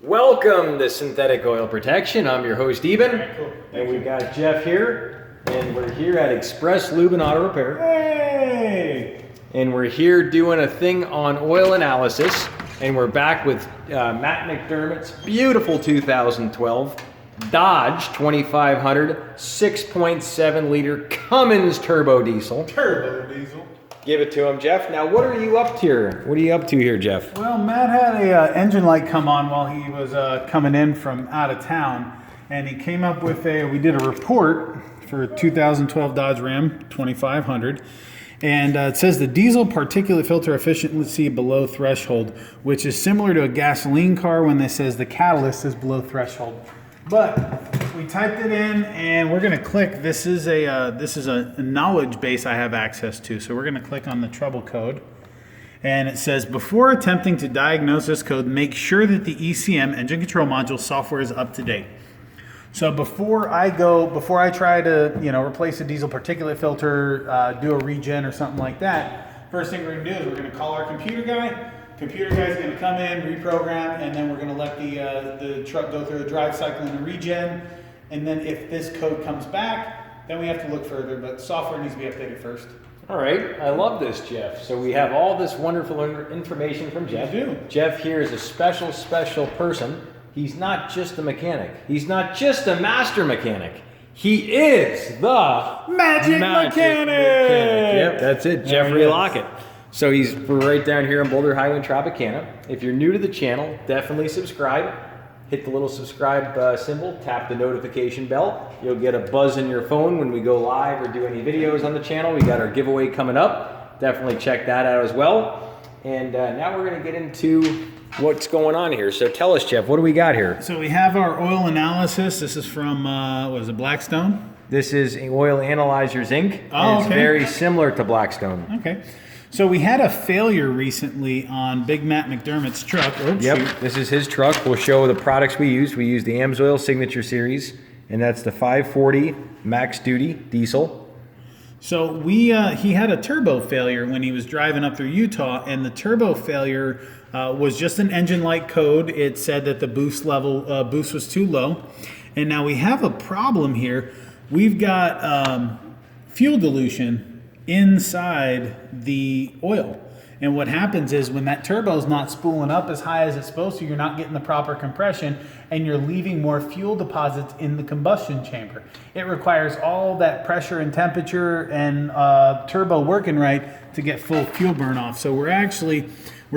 Welcome to Synthetic Oil Protection. I'm your host, Eben. Very cool. And we got Jeff here, and we're here at Express Lube and Auto Repair. Hey! And we're here doing a thing on oil analysis, and we're back with Matt McDermott's beautiful 2012 Dodge 2500 6.7 liter Cummins turbo diesel. Turbo diesel. Give it to him, Jeff. Now, what are you up to here? What are you up to here, Jeff? Well, Matt had a engine light come on while he was coming in from out of town, and he came up with we did a report for 2012 Dodge Ram 2500, and it says the diesel particulate filter efficiency below threshold, which is similar to a gasoline car when it says the catalyst is below threshold. But we typed it in, and we're going to click. This is a knowledge base I have access to. So we're going to click on the trouble code, and it says before attempting to diagnose this code, make sure that the ECM engine control module software is up to date. So before I try to replace a diesel particulate filter, do a regen or something like that, first thing we're going to do is we're going to call our computer guy. Computer guy's going to come in, reprogram, and then we're going to let the truck go through a drive cycle and a regen. And then if this code comes back, then we have to look further, but software needs to be updated first. All right, I love this, Jeff. So we have all this wonderful information from Jeff. We do. Jeff here is a special person. He's not just a mechanic. He's not just a master mechanic. He is the Magic Mechanic. Yep, that's it, Jeffrey Lockett. So we're right down here in Boulder Highway in Tropicana. If you're new to the channel, definitely subscribe. Hit the little subscribe symbol, tap the notification bell. You'll get a buzz in your phone when we go live or do any videos on the channel. We got our giveaway coming up. Definitely check that out as well. And now we're going to get into what's going on here. So tell us, Jeff, what do we got here? So we have our oil analysis. This is from, what is it, Blackstone? This is Oil Analyzers Inc. Oh, It's very similar to Blackstone. Okay. So we had a failure recently on Big Matt McDermott's truck. Oops, Yep, shoot. this is his truck. We'll show the products we use. We use the AMSOIL Signature Series, and that's the 540 Max Duty Diesel. So he had a turbo failure when he was driving up through Utah, and the turbo failure was just an engine light code. It said that the boost was too low, and now we have a problem here. We've got fuel dilution inside the oil, and what happens is when that turbo is not spooling up as high as it's supposed to, you're not getting the proper compression, and you're leaving more fuel deposits in the combustion chamber. It requires all that pressure and temperature and turbo working right to get full fuel burn off. So we're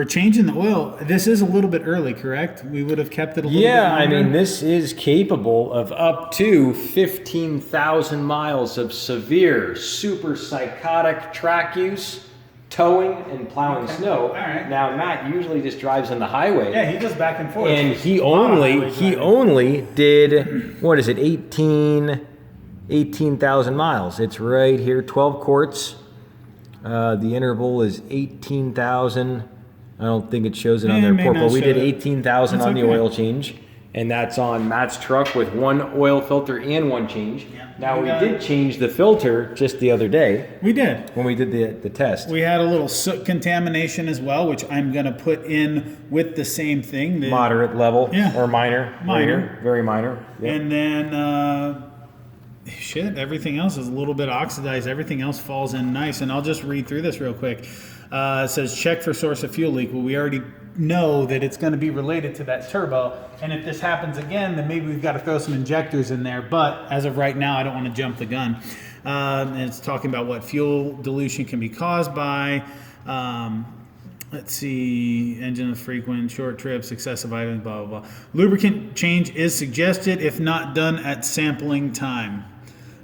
changing the oil. This is a little bit early, correct? We would have kept it a little bit longer. Yeah, I mean, this is capable of up to 15,000 miles of severe, super psychotic track use, towing, and plowing snow. All right. Now, Matt usually just drives on the highway. Yeah, he does back and forth. And he only did, what is it, 18,000 miles. It's right here, 12 quarts. The interval is 18,000. I don't think it shows it on their report, but we did 18,000 on the oil change, and that's on Matt's truck with one oil filter and one change. Yeah. Now, we did change the filter just the other day. We did. When we did the test. We had a little soot contamination as well, which I'm going to put in with the same thing. Moderate level or minor. Minor. Very minor. Yep. And then, everything else is a little bit oxidized. Everything else falls in nice. And I'll just read through this real quick. It says, check for source of fuel leak. Well, we already know that it's going to be related to that turbo. And if this happens again, then maybe we've got to throw some injectors in there. But as of right now, I don't want to jump the gun. And it's talking about what fuel dilution can be caused by. Let's see, engine frequent, short trips, excessive items, blah, blah, blah. Lubricant change is suggested if not done at sampling time.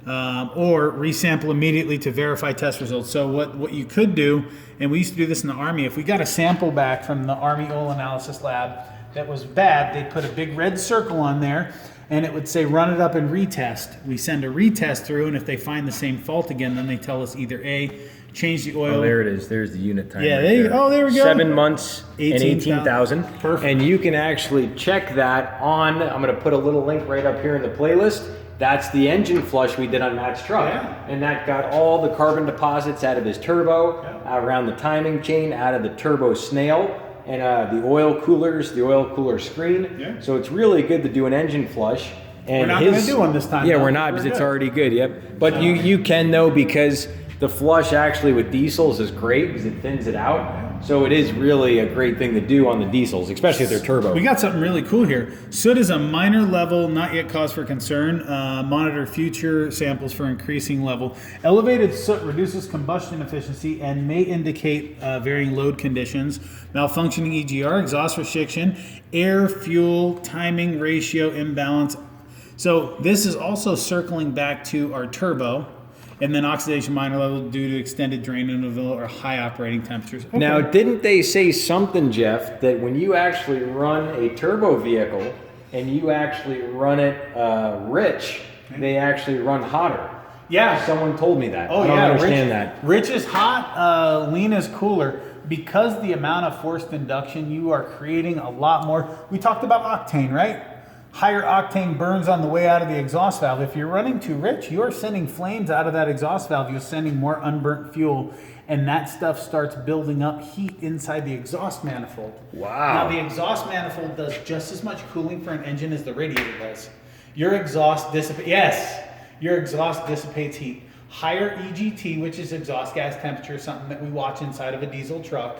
Or resample immediately to verify test results. So what you could do, and we used to do this in the Army, if we got a sample back from the Army Oil Analysis Lab that was bad, they'd put a big red circle on there, and it would say run it up and retest. We send a retest through, and if they find the same fault again, then they tell us either A, change the oil. Oh, there it is. There's the unit time. Yeah, right there we go. 7 months and 18,000. Perfect. And you can actually check that on, I'm going to put a little link right up here in the playlist. That's the engine flush we did on Matt's truck. Yeah. And that got all the carbon deposits out of his turbo, around the timing chain, out of the turbo snail. and the oil coolers, the oil cooler screen. Yeah. So it's really good to do an engine flush. And we're not going to do one this time. Yeah, though. we're not because it's already good. Yep. But you can though, because the flush actually with diesels is great because it thins it out. So it is really a great thing to do on the diesels, especially if they're turbo. We got something really cool here. Soot is a minor level, not yet cause for concern. Monitor future samples for increasing level. Elevated soot reduces combustion efficiency and may indicate varying load conditions. Malfunctioning EGR, exhaust restriction, air, fuel, timing, ratio, imbalance. So this is also circling back to our turbo. And then oxidation minor level due to extended drain interval or high operating temperatures. Okay. Now, didn't they say something, Jeff, that when you actually run a turbo vehicle and you actually run it rich, they actually run hotter? Yeah. Someone told me that. Oh, I don't yeah. understand that. Rich is hot, lean is cooler. Because the amount of forced induction, you are creating a lot more. We talked about octane, right? Higher octane burns on the way out of the exhaust valve. If you're running too rich, you're sending flames out of that exhaust valve. You're sending more unburnt fuel, and that stuff starts building up heat inside the exhaust manifold. Wow. Now, the exhaust manifold does just as much cooling for an engine as the radiator does. Your exhaust dissipates heat. Higher EGT, which is exhaust gas temperature, something that we watch inside of a diesel truck.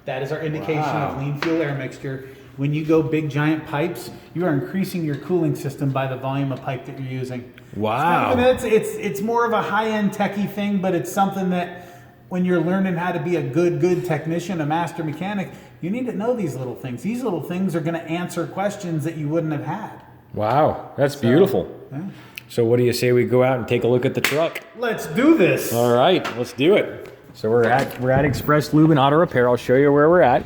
That is our indication of lean fuel air mixture. When you go big giant pipes, you are increasing your cooling system by the volume of pipe that you're using. Wow. It's more of a high-end techie thing, but it's something that when you're learning how to be a good technician, a master mechanic, you need to know these little things. These little things are going to answer questions that you wouldn't have had. Wow, that's beautiful. Yeah. So what do you say we go out and take a look at the truck? Let's do this. All right, let's do it. So we're at Express Lube and Auto Repair. I'll show you where we're at.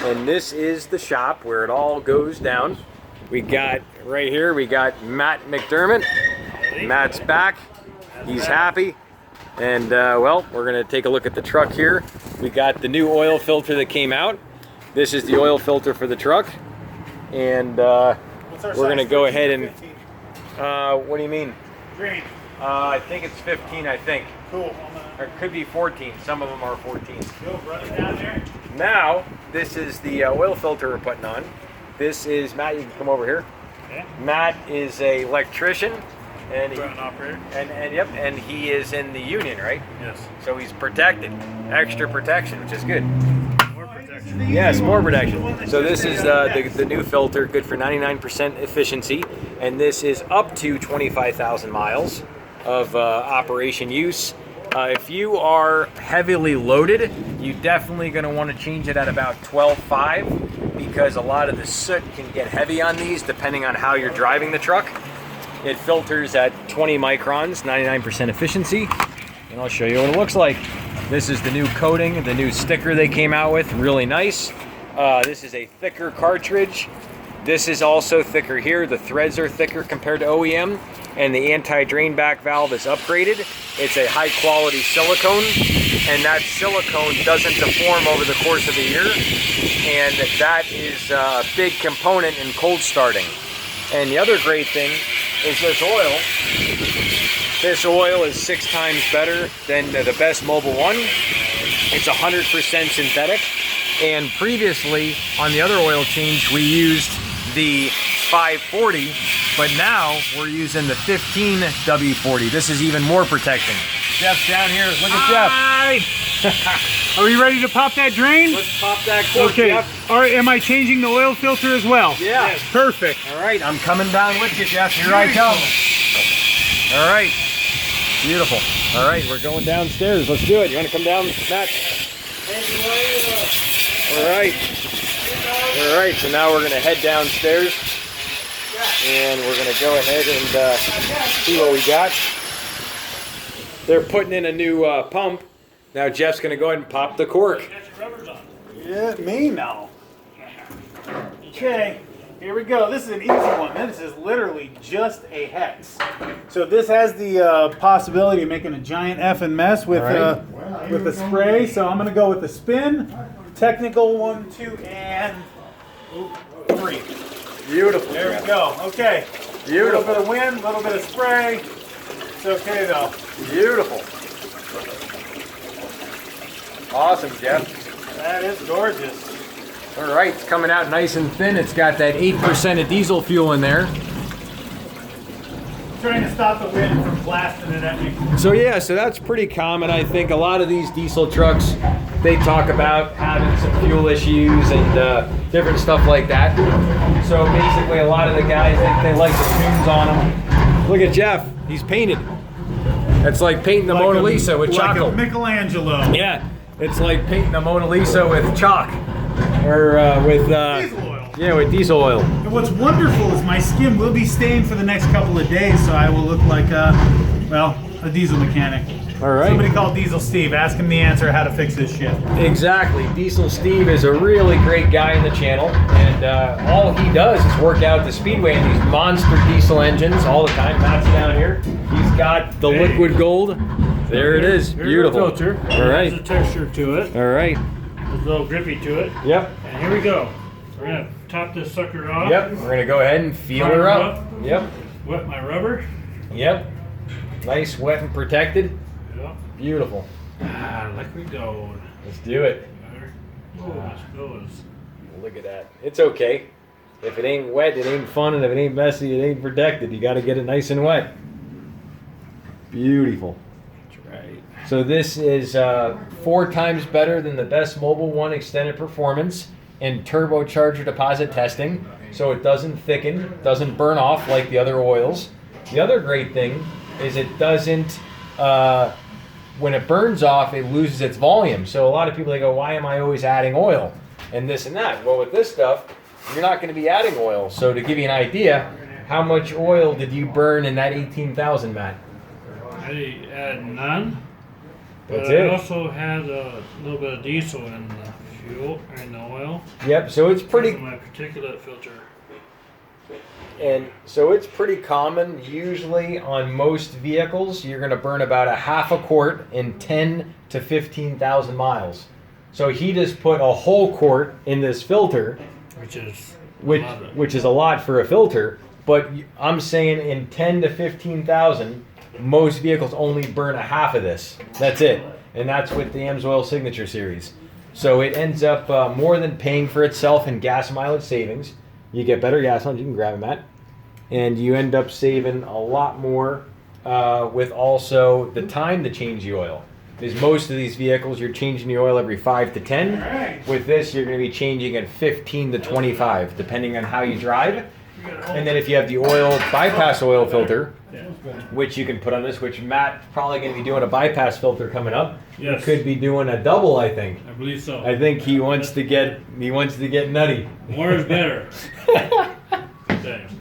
And this is the shop where it all goes down. We got right here, we got Matt McDermott. Matt's back. He's happy. And well, we're gonna take a look at the truck here. We got the new oil filter that came out. This is the oil filter for the truck. And we're gonna go ahead and, what do you mean? Green. I think it's 15, I think. Cool. Or it could be 14. Some of them are 14. Go, run it down there. Now, this is the oil filter we're putting on. This is Matt. You can come over here. Okay. Matt is a electrician, and he, An operator. and he is in the union, right? Yes. So he's protected, extra protection, which is good. More protection. Yes, more protection. So this is the new filter, good for 99% efficiency, and this is up to 25,000 miles of operation use. If you are heavily loaded, you're definitely going to want to change it at about 12.5 because a lot of the soot can get heavy on these depending on how you're driving the truck. It filters at 20 microns, 99% efficiency, and I'll show you what it looks like. This is the new coating, the new sticker they came out with, really nice. This is a thicker cartridge. This is also thicker here. The threads are thicker compared to OEM, and the anti-drain back valve is upgraded. It's a high quality silicone, and that silicone doesn't deform over the course of the year, and that is a big component in cold starting. And the other great thing is this oil. This oil is 6 times better than the best Mobile One. It's 100% synthetic, and previously on the other oil change we used the 540, but now we're using the 15 W40. This is even more protection. Jeff's down here. Look at Jeff. Are we ready to pop that drain? Let's pop that cork, Okay. Jeff. All right. Am I changing the oil filter as well? Yeah. Yes. Perfect. All right, I'm coming down with you, Jeff. Here I come. All right. Beautiful. All right, we're going downstairs. Let's do it. You want to come down, Matt? All right. All right, so now we're going to head downstairs, and we're going to go ahead and see what we got. They're putting in a new pump. Now Jeff's going to go ahead and pop the cork. Yeah, me now. Okay, here we go. This is an easy one. This is literally just a hex. So this has the possibility of making a giant effing mess with the spray. So I'm going to go with the spin, technical 1, 2, and 3. Beautiful. There we go. Okay. Beautiful. A little bit of wind, a little bit of spray. It's okay though. Beautiful. Awesome, Jeff. That is gorgeous. All right, it's coming out nice and thin. It's got that 8% of diesel fuel in there. Trying to stop the wind from blasting it at me. So yeah, so that's pretty common. I think a lot of these diesel trucks, they talk about having some fuel issues and different stuff like that. So basically a lot of the guys, they like the tunes on them. Look at Jeff, he's painted. It's like painting the Mona Lisa with like chocolate. a Michelangelo. Yeah, it's like painting the Mona Lisa with chalk. Or with Diesel oil. Yeah, with diesel oil. And what's wonderful is my skin will be stained for the next couple of days, so I will look like a diesel mechanic. All right. Somebody call Diesel Steve. Ask him the answer how to fix this shit. Exactly. Diesel Steve is a really great guy in the channel, and all he does is work out the speedway in these monster diesel engines all the time. Matt's down here. He's got the liquid gold. There it is. Here's Beautiful. our filter. All right. There's a texture to it. All right. There's a little grippy to it. Yep. And here we go. We're gonna top this sucker off. Yep. We're gonna go ahead and feel her up. Yep. Wet my rubber. Yep. Nice, wet, and protected. Yep. Beautiful. Liquid gold. Let's do it. Oh, this goes. Look at that. It's okay. If it ain't wet, it ain't fun, and if it ain't messy, it ain't protected. You got to get it nice and wet. Beautiful. That's right. So this is 4 times better than the best Mobile 1 extended performance in turbocharger deposit testing. So it doesn't thicken, doesn't burn off like the other oils. The other great thing is it doesn't, when it burns off, it loses its volume. So a lot of people, they go, why am I always adding oil and this and that? Well, with this stuff, you're not going to be adding oil. So to give you an idea, how much oil did you burn in that 18,000, Matt? I add none. That's But it. I also had a little bit of diesel in the fuel and the oil. Yep, so it's pretty, This is my particulate filter. and so it's pretty common. Usually on most vehicles, you're going to burn about a half a quart in 10 to 15,000 miles. So he just put a whole quart in this filter, Which is which is a lot for a filter. But I'm saying in 10 to 15,000, most vehicles only burn a half of this. That's it, and that's with the AMSOIL Signature Series. So it ends up more than paying for itself in gas mileage savings. You get better gas mileage. You can grab them, Matt, and you end up saving a lot more with also the time to change the oil. Because most of these vehicles, you're changing the oil every 5 to 10. Right. With this, you're going to be changing at 15 to 25, depending on how you drive. And then if you have the oil bypass oil filter, which you can put on this, which Matt's probably going to be doing a bypass filter coming up. Yes. Could be doing a double, I think. I believe so. I think he wants to get nutty. More is better. Thanks.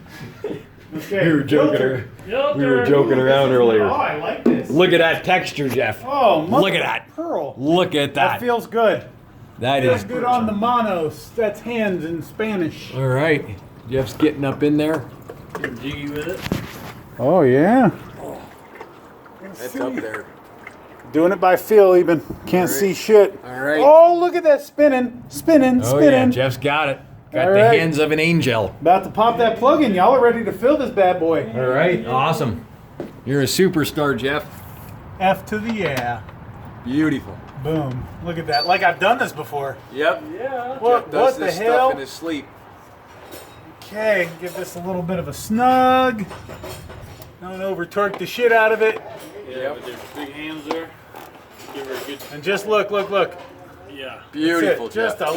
Okay. We were joking. We were Filter. joking around Oh, earlier. I like this. Look at that texture, Jeff. Oh, mother Look at that. of pearl. Look at That that. feels good. That Feels is good on the manos. That's hands in Spanish. all right. Jeff's getting up in there. Getting jiggy with it. Oh yeah. That's up there. Doing it by feel, even can't see shit. All right. Oh, look at that spinning, spinning, Oh yeah, spinning. Jeff's got it. Got All the right. hands of an angel. About to pop that plug in. Y'all are ready to fill this bad boy. All right, awesome. You're a superstar, Jeff. F to the yeah. Beautiful. Boom. Look at that. Like I've done this before. Yep. Yeah. What the hell? his sleep. Okay, give this a little bit of a snug. Don't over torque the shit out of it. Yeah, with their big hands there. Give her a good. And just look. Yeah. Beautiful, That's it. Just Jeff. a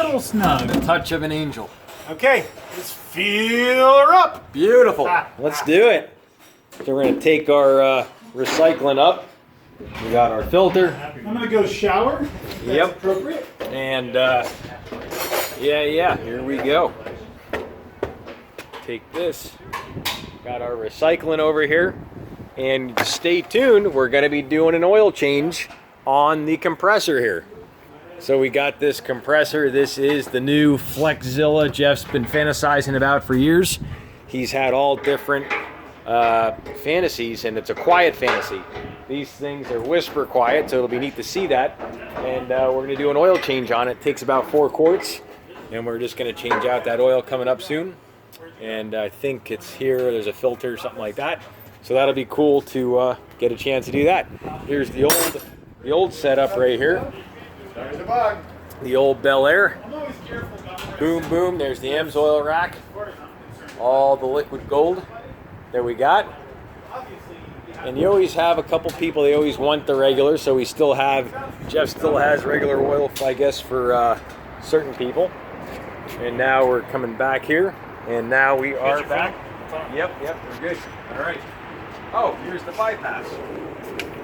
little snug. The touch of an angel. Okay, let's feel her up. Beautiful. Ah. Let's do it. So we're gonna take our recycling up. We got our filter. I'm gonna go shower. If that's Yep. appropriate. And yeah, here we go. Take this. Got our recycling over here. And stay tuned, we're gonna be doing an oil change on the compressor here. So we got this compressor. This is the new Flexzilla Jeff's been fantasizing about for years. He's had all different fantasies, and it's a quiet fantasy. These things are whisper quiet, so it'll be neat to see that. And we're going to do an oil change on it. It takes about 4 quarts, and we're just going to change out that oil coming up soon. And I think it's here. There's a filter, something like that. So that'll be cool to get a chance to do that. Here's the old setup right here. There's a bug. The old Bel Air. I'm always careful about where Boom, boom. There's the AMSOIL rack. All the liquid gold that we got. And you always have a couple people, they always want the regular, so we still have, Jeff still has regular oil, I guess, for certain people. And now we're coming back here, and now we are back. Yep, we're good. All right. Oh, here's the bypass.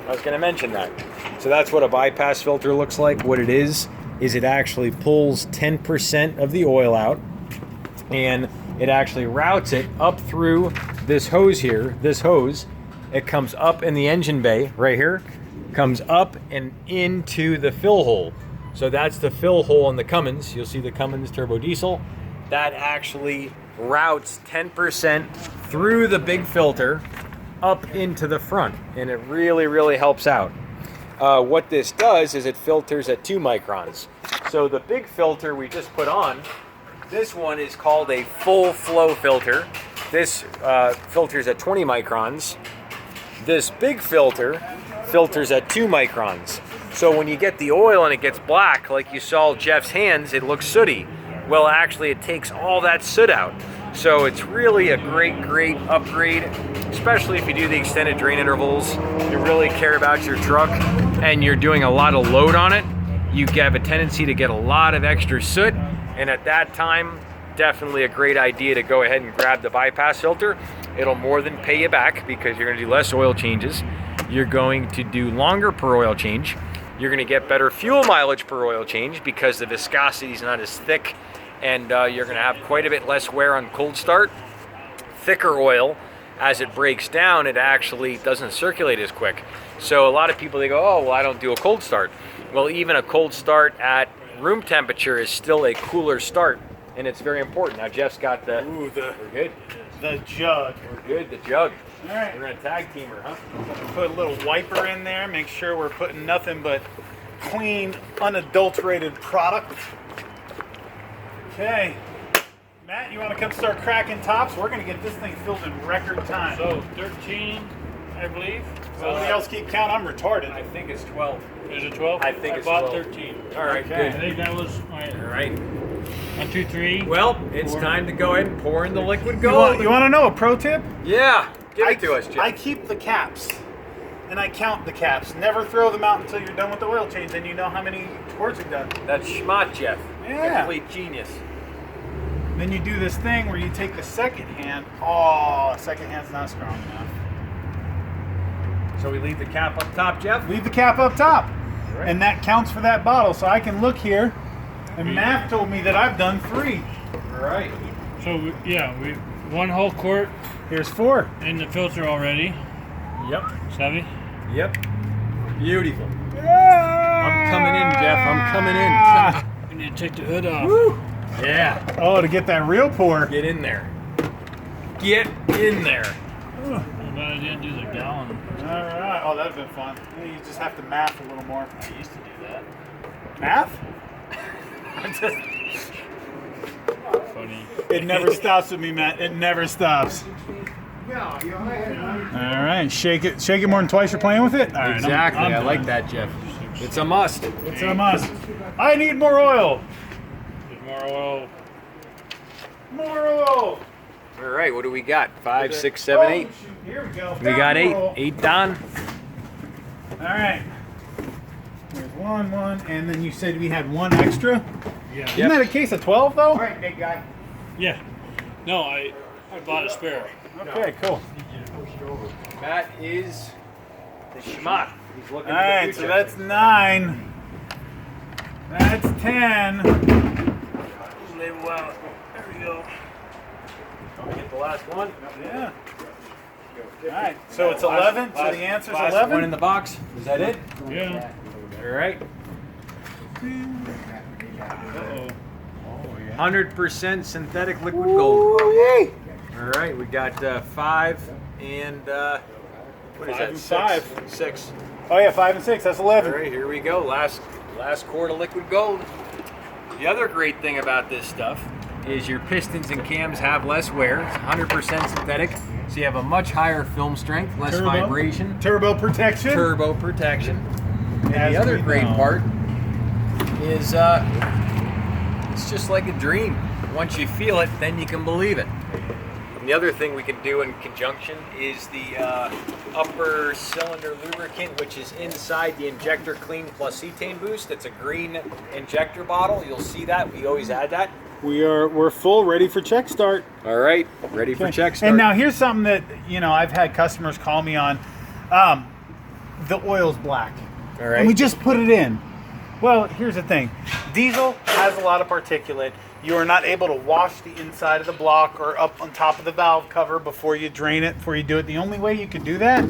I was going to mention that. So that's what a bypass filter looks like. What it is it actually pulls 10% of the oil out, and it actually routes it up through this hose here, this hose. It comes up in the engine bay right here, comes up and into the fill hole. So that's the fill hole in the Cummins. You'll see the Cummins turbo diesel. That actually routes 10% through the big filter up into the front, and it really, really helps out. What this does is it filters at 2 microns. So the big filter we just put on, this one is called a full flow filter. This filters at 20 microns. This big filter filters at 2 microns. So when you get the oil and it gets black, like you saw Jeff's hands, it looks sooty. Well, actually it takes all that soot out. So it's really a great upgrade, especially if you do the extended drain intervals, you really care about your truck, and you're doing a lot of load on it. You have a tendency to get a lot of extra soot, and at that time, definitely a great idea to go ahead and grab the bypass filter. It'll more than pay you back because you're going to do less oil changes. You're going to do longer per oil change. You're going to get better fuel mileage per oil change because the viscosity is not as thick, and you're going to have quite a bit less wear on cold start. Thicker oil, as it breaks down, it actually doesn't circulate as quick. So a lot of people, they go, oh, well, I don't do a cold start. Well, even a cold start at room temperature is still a cooler start, and it's very important. Now Jeff's got the, Ooh, we're good. the jug. We're good, the jug. All right. We're gonna tag team her, huh? Put a little wiper in there, make sure we're putting nothing but clean, unadulterated product. Okay. Matt, you want to come start cracking tops? We're going to get this thing filled in record time. So 13, I believe. Somebody else keep count. I'm retarded. I think it's 12. Is it 12? I think I it's bought 12. 13. All right, Okay. I good. think that was my All right. 1, 2, 3. Well, it's time to go ahead and pour in the liquid You want, gold. you want to know a pro tip? Yeah, give it to us, Jeff. I keep the caps, and I count the caps. Never throw them out until you're done with the oil change, and you know how many squirts you've done. That's schmott, Jeff. Yeah. Complete genius. Then you do this thing where you take the second hand. Oh, second hand's not strong enough. So we leave the cap up top, Jeff? Leave the cap up top, Right. and that counts for that bottle. So I can look here, and math told me that I've done 3. All right. So we 1 whole quart Here's 4. in the filter already. Yep. Savvy? Yep. Beautiful. I'm I'm coming in, Jeff. I'm coming in. We need to take the hood off. Woo. Yeah. Oh, to get that real pour. Get in there. Get in there. I'm glad I didn't do the gallon. All right. Oh, that'd been fun. You just have to math a little more. I used to do that. Math? Funny. It never stops with me, Matt. It never stops. All right, shake it more than twice you're playing with it. All right, Exactly. I'm I done. like that, Jeff. It's a must. It's a must. I need more oil. There's more oil. More oil. All right. What do we got? 5, 6, 7, 8. Oh, shoot. Here we go. We got 8. More oil. 8 done. All right. There's one, and then you said we had 1 extra. Yeah. Isn't that a case of 12 though? All right, big guy. Yeah. No, I bought a spare. Okay, cool. That is the schmott. He's looking All right, so that's 9. That's 10. Label out. There we go. Get the last one. Yeah. All right, so it's 11. So the answer's Last 11. one in the box. Is that it? Yeah. All right. Uh-oh. 100% synthetic liquid gold. All right, we got 5 and what is 5 that? and 6. 5. 6. Oh yeah, 5 and 6. That's 11. All right, here we go. Last quart of liquid gold. The other great thing about this stuff is your pistons and cams have less wear. It's 100% synthetic, so you have a much higher film strength, less Turbo. vibration, Turbo protection. turbo protection. And As the other we great know. part is it's just like a dream. Once you feel it, then you can believe it. And the other thing we can do in conjunction is the upper cylinder lubricant, which is inside the injector clean plus cetane boost. It's a green injector bottle. You'll see that. We always add that. We're full, ready for check start. All right, ready for check start. And now here's something that, you know, I've had customers call me on. The oil's black. All right. And we just put it in. Well, here's the thing. Diesel has a lot of particulate. You are not able to wash the inside of the block or up on top of the valve cover before you drain it, before you do it. The only way you can do that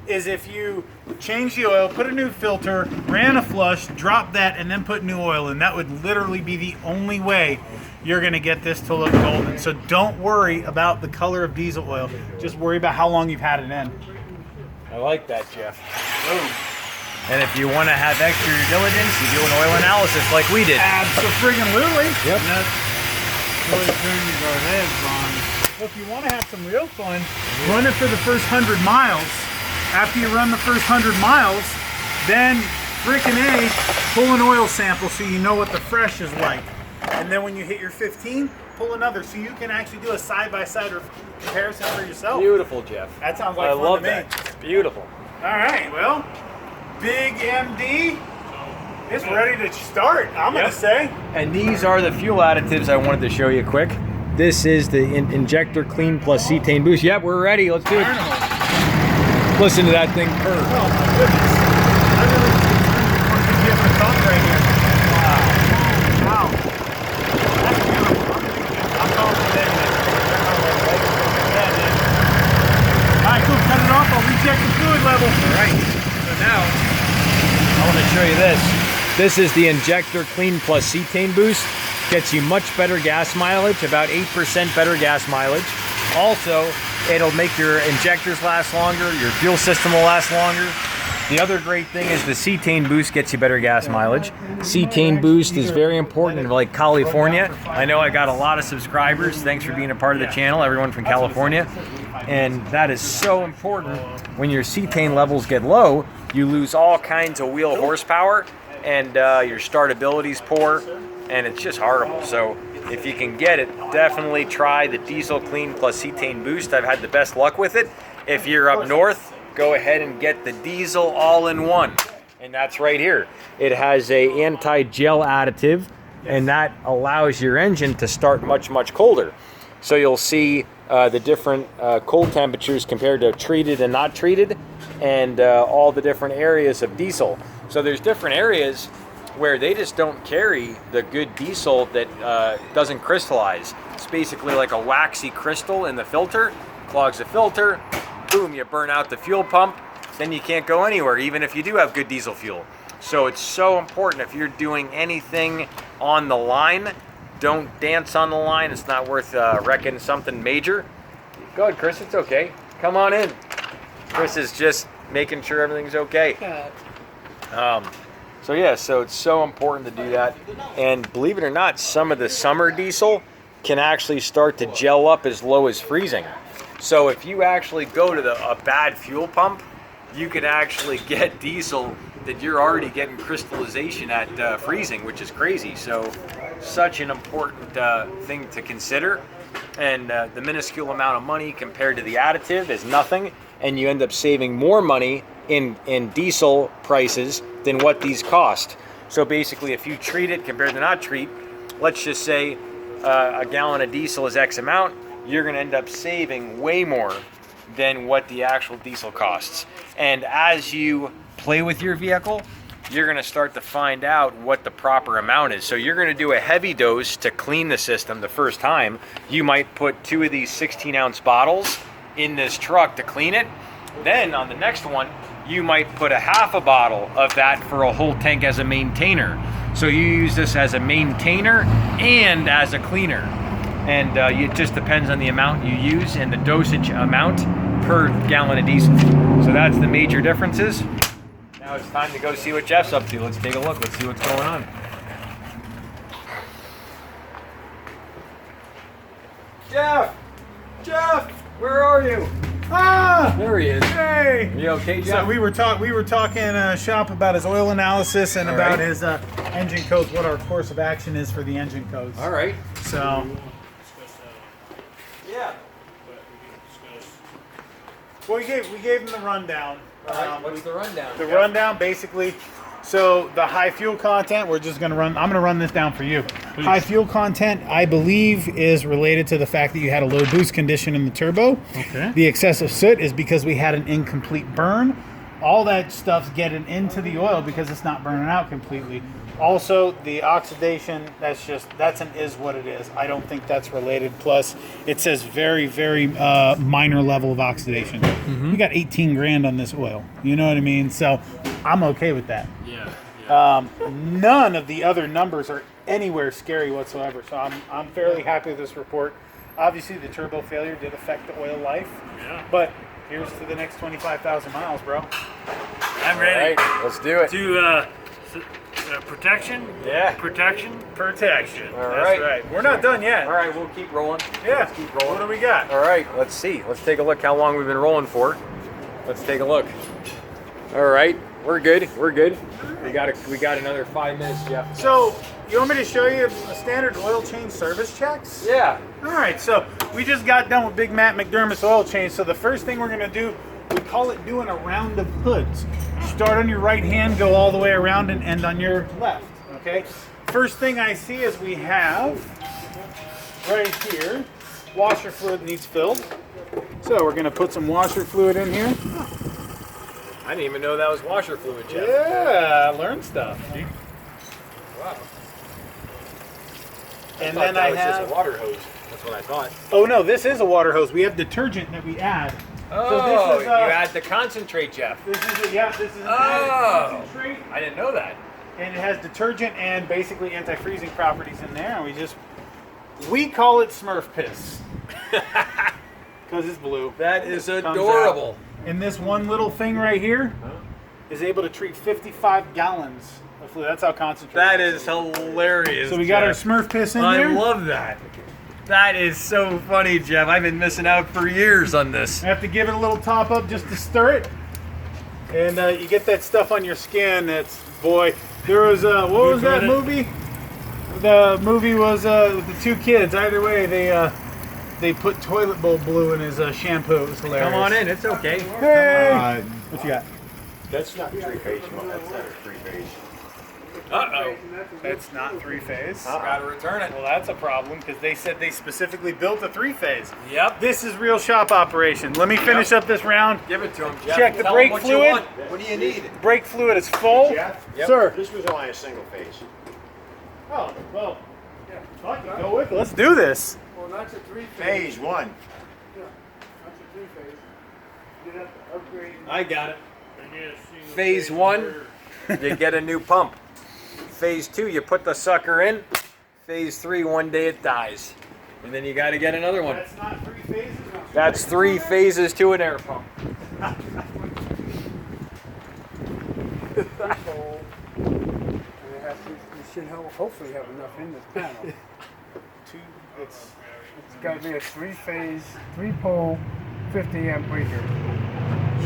is if you change the oil, put a new filter, ran a flush, drop that, and then put new oil in. That would literally be the only way you're going to get this to look golden. So don't worry about the color of diesel oil. Just worry about how long you've had it in. I like that, Jeff. Boom. And if you want to have extra due diligence, you do an oil analysis like we did. Absolutely. Yep. And that's really turns our heads on. Well, if you want to have some real fun, run it for the first 100 miles. After you run the first 100 miles, then freaking A, pull an oil sample so you know what the fresh is like. And then when you hit your 15, pull another so you can actually do a side-by-side comparison for yourself. Beautiful, Jeff. That sounds like I fun love to me. that. Beautiful. All right, well, Big MD is ready to start, I'm going to say. And these are the fuel additives I wanted to show you quick. This is the injector clean plus cetane boost. Yep, we're ready. Let's do it. Listen to that thing purr. Oh my goodness. I really want to get my thought right here. Wow. That's beautiful. I'm calling it in. Alright, cool. Cut it off. I'll recheck the fluid level. Alright, so now I want to show you this. This is the injector clean plus cetane boost. Gets you much better gas mileage, about 8% better gas mileage. Also, it'll make your injectors last longer, your fuel system will last longer. The other great thing is the cetane boost gets you better gas mileage. Cetane boost is very important in like California. I know I got a lot of subscribers. Thanks for being a part of the channel, everyone from California. And that is so important. When your cetane levels get low, you lose all kinds of wheel horsepower and your startability is poor and it's just horrible. So if you can get it, definitely try the diesel clean plus cetane boost. I've had the best luck with it. If you're up north, go ahead and get the diesel all-in-one. And that's right here. It has a anti-gel additive and that allows your engine to start much, much colder. So you'll see the different cold temperatures compared to treated and not treated and all the different areas of diesel. So there's different areas where they just don't carry the good diesel that doesn't crystallize. It's basically like a waxy crystal in the filter, clogs the filter, boom, you burn out the fuel pump, then you can't go anywhere, even if you do have good diesel fuel. So it's so important if you're doing anything on the line, don't dance on the line. It's not worth wrecking something major. Go ahead, Chris, it's okay. Come on in. Chris is just making sure everything's okay. So yeah, so it's so important to do that. And believe it or not, some of the summer diesel can actually start to gel up as low as freezing. So if you actually go to a bad fuel pump, you can actually get diesel that you're already getting crystallization at freezing, which is crazy. So such an important thing to consider. And the minuscule amount of money compared to the additive is nothing. And you end up saving more money in diesel prices than what these cost. So basically, if you treat it compared to not treat, let's just say a gallon of diesel is X amount, you're going to end up saving way more than what the actual diesel costs. And as you play with your vehicle, you're going to start to find out what the proper amount is. So you're going to do a heavy dose to clean the system the first time. You might put 2 of these 16-ounce bottles in this truck to clean it. Then on the next one, you might put a half a bottle of that for a whole tank as a maintainer. So you use this as a maintainer and as a cleaner. And it just depends on the amount you use and the dosage amount per gallon of diesel. So that's the major differences. Now it's time to go see what Jeff's up to. Let's take a look. Let's see what's going on. Jeff! Jeff! Where are you? Ah! There he is. Hey! You okay, Jeff? So we were talking shop about his oil analysis and All about right. his engine codes, what our course of action is for the engine codes. All right. So, Discuss that. Yeah. But we can discuss. well, we gave him the rundown. All right. What's the rundown? The Jeff? rundown basically. So the high fuel content, we're just gonna run. I'm gonna run this down for you. Please. High fuel content, I believe, is related to the fact that you had a low boost condition in the turbo. Okay. The excessive soot is because we had an incomplete burn. All that stuff's getting into the oil because it's not burning out completely. Also, the oxidation, that's an is what it is. I don't think that's related. Plus, it says very, very minor level of oxidation. You got 18 grand on this oil. You know what I mean? So I'm okay with that. Yeah. None of the other numbers are anywhere scary whatsoever. So I'm fairly happy with this report. Obviously, the turbo failure did affect the oil life. Yeah. But here's to the next 25,000 miles, bro. I'm All ready. right. Let's do it. To protection. Yeah. Protection. Protection. All That's right. right. We're not done yet. All right. We'll keep rolling. Yeah. Let's keep rolling. What do we got? All right. Let's see. Let's take a look how long we've been rolling for. Let's take a look. All right. We're good. We're good. We got another 5 minutes, Jeff. So, you want me to show you a standard oil change service checks? Yeah. All right, so we just got done with Big Matt McDermott's oil change. So the first thing we're gonna do, we call it doing a round of hoods. Start on your right hand, go all the way around and end on your left, okay? First thing I see is we have, right here, washer fluid needs filled. So we're gonna put some washer fluid in here. I didn't even know that was washer fluid, Jeff. Yeah, I learned stuff. Wow. And thought then that I was just have, a water hose. That's what I thought. oh no, this is a water hose. We have detergent that we add. Oh, this is, you add the concentrate, Jeff. This is this is an Oh. added concentrate, I didn't know that. and it has detergent and basically anti-freezing properties in there. And we call it Smurf piss because it's blue. That is Comes adorable. out. And this one little thing right here is able to treat 55 gallons of fluid. That's how concentrated. That it is hilarious. So we got our Jeff. Smurf piss in I there. love that. That is so funny, Jeff. I've been missing out for years on this. I have to give it a little top up just to stir it. And you get that stuff on your skin. That's, boy, there was, what was that Good. movie? The movie was with the two kids. Either way, they put toilet bowl blue in his shampoo. It was hilarious. Come on in. It's okay. Hey! What you got? That's not three-phase, that's not a three-phase. Uh-oh. It's not three-phase. Gotta return it. Well, that's a problem because they said they specifically built a three-phase. Yep. This is real shop operation. Let me finish up this round. Give it to him, Jeff. Check the Tell brake him what fluid. You want. What do you need? Brake fluid is full. Jeff? Yep. Sir. This was only a single phase. Oh, well, fuck it, go with it. Let's do this. Well, that's a three-phase. Phase one. Yeah, that's a three-phase. You'd have to upgrade. I got it. I need a single Phase one, you get a new pump. Phase two, you put the sucker in. Phase three, one day it dies. And then you gotta get another one. That's not three phases. That's 3 phases to an air pump. Control. And it has to, you should hopefully have enough in this panel. It's It's got to be a three-phase, three-pole, 50 amp breaker.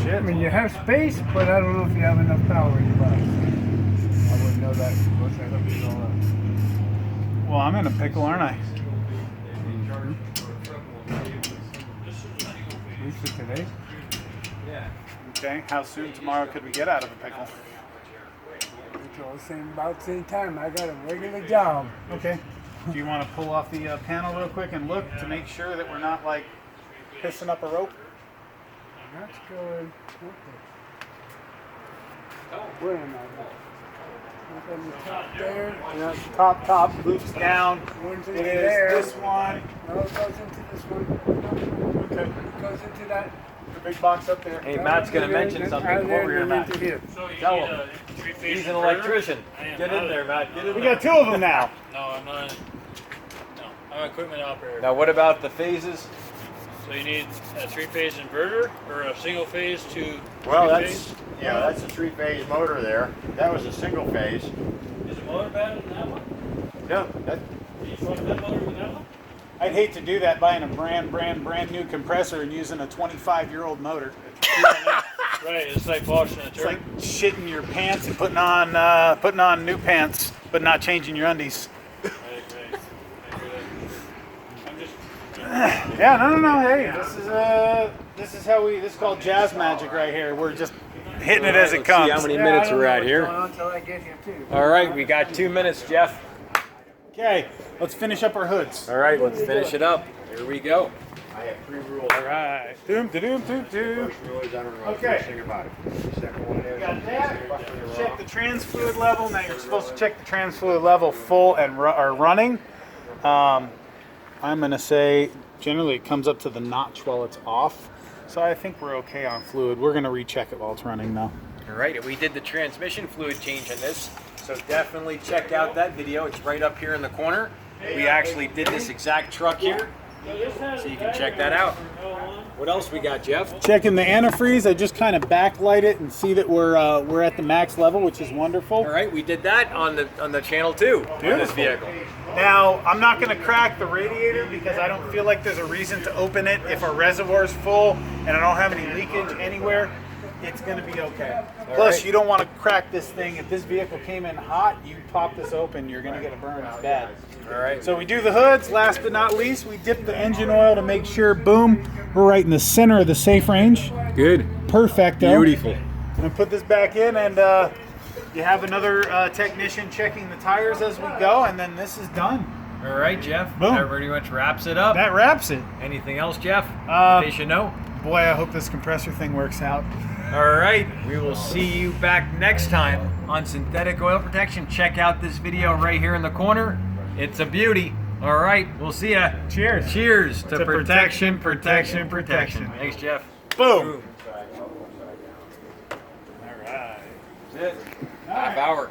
shit. I mean, you have space, but I don't know if you have enough power in your box. I wouldn't know that once I looked it all up. Well, I'm in a pickle, aren't I? At least for today. Okay. How soon tomorrow could we get out of a pickle? It's all about the same time. I got a regular job. Okay. Do you want to pull off the panel real quick and look to make sure that we're not like pissing up a rope? That's good. Where am I? Look on the top there. Yeah, top loops down. One's It into is there. this one. No, it goes into this one. Okay. It goes into that. The big box up there. Hey, Matt's gonna mention something. Come over here, Matt. So you Tell need him. a three-phase He's an inverter? electrician. I am Get not in a- there, Matt. Get in We there. got two of them now. No, I'm not. No, I'm an equipment operator. Now, what about the phases? So you need a three-phase inverter or a single-phase to Well, three-phase? that's a three-phase motor there. That was a single phase. Is the motor better than that one? No, that, Can you run that motor with that one? I'd hate to do that buying a brand new compressor and using a 25-year-old motor. Right, it's like washing a It's turd. like shitting your pants and putting on new pants, but not changing your undies. Right. I hear that. I'm just. Yeah, no. Hey, this is called jazz magic right here. We're just hitting it as it Let's see how comes. many minutes we're at here. Until I get here too. All right, we got 2 minutes, Jeff. Okay, let's finish up our hoods. All right, let's finish it up. Here we go. I have 3 rules. All right. Doom. First rule is I don't know Okay. anything about it. The second one is Got that. Check the trans fluid level. Now you're supposed to check the trans fluid level full and or running. I'm gonna say generally it comes up to the notch while it's off. So I think we're okay on fluid. We're gonna recheck it while it's running though. All right, and we did the transmission fluid change in this, so definitely check out that video. It's right up here in the corner. We actually did this exact truck here, so you can check that out. What else we got, Jeff? Checking the antifreeze. I just kind of backlight it and see that we're at the max level, which is wonderful. All right, we did that on the channel too on this vehicle. Now, I'm not going to crack the radiator because I don't feel like there's a reason to open it if our reservoir is full and I don't have any leakage anywhere. It's going to be okay. Plus, right. you don't want to crack this thing. If this vehicle came in hot, you pop this open, you're going to get a burn. It's bad. All right. So we do the hoods. Last but not least, we dip the engine oil to make sure, boom, we're right in the center of the safe range. Good. Perfecto. Beautiful. I'm going to put this back in and you have another technician checking the tires as we go, and then this is done. All right, Jeff. Boom. That pretty much wraps it up. That wraps it. Anything else, Jeff? They should know. Boy, I hope this compressor thing works out. All right, we will see you back next time on synthetic oil protection. Check out this video right here in the corner. It's a beauty. All right, we'll see ya. Cheers. Cheers to protection. Thanks, Jeff. Boom. All right. That's it. Half hour.